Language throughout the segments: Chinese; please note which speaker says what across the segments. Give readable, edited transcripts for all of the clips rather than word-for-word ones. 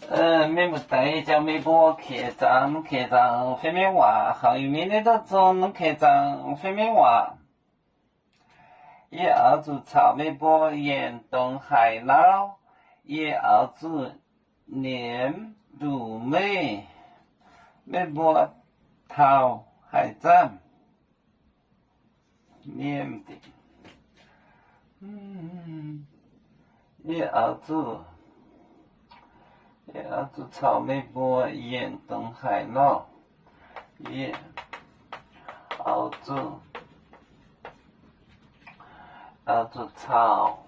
Speaker 1: 免不带叫美波客栈飞面话，行业面的都总客栈飞面话。也澳洲草美波严冬海闹，也澳洲年如美，美波桃海站，年的，也澳洲草美波严冬海闹，也澳洲草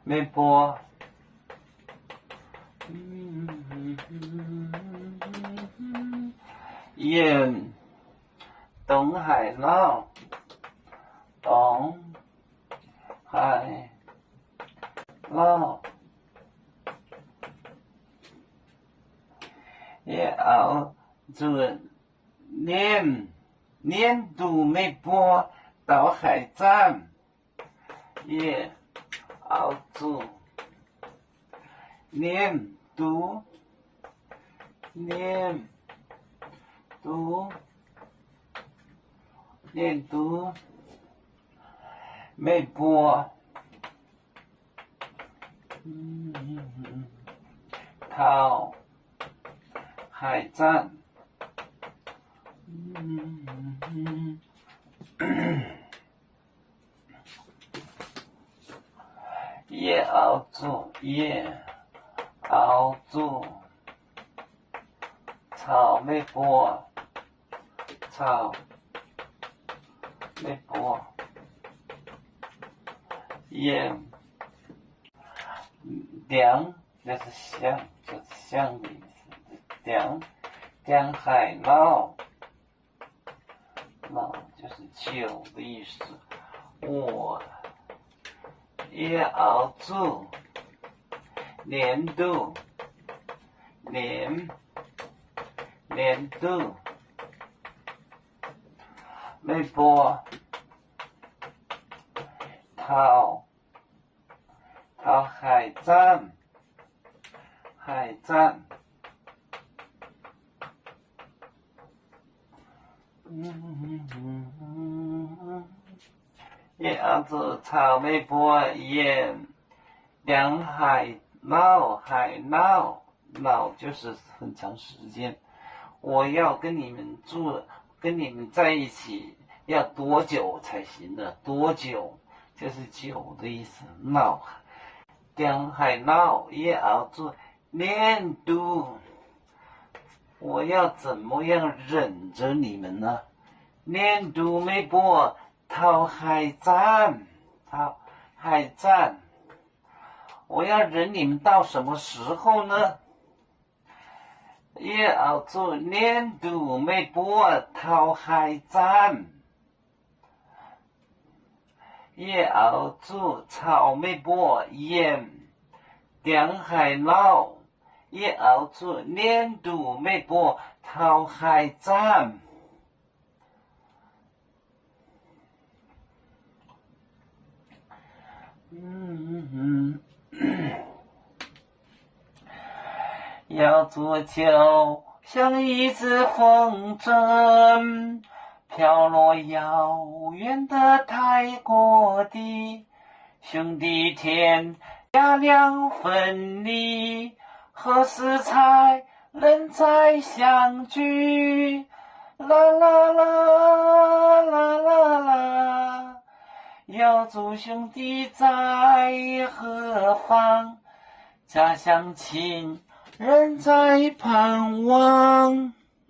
Speaker 1: 美波。沿东海闹，东海闹，也澳洲年度美波到海站，也澳洲年度美波到海站，也澳洲草美波也凉就是香的意思，凉海闹就是酒的意思。我也澳洲年度美波到海站，也澳洲草美波沿凉海闹就是很长时间。我要跟你们住，跟你们在一起要多久才行呢？多久就是久的意思。闹，凉海闹也澳洲年度，我要怎么样忍着你们呢？年度美波到海站，我要忍你们到什么时候呢？也澳洲年度美波到海站，也澳洲草美波沿凉海闹，也澳洲年度美波到海站。要做就像一只风筝，飘落遥远的泰国地，兄弟天涯两分离，何时才能再相聚？啦啦啦啦啦啦，要做兄弟在何方？家乡亲人在盼望。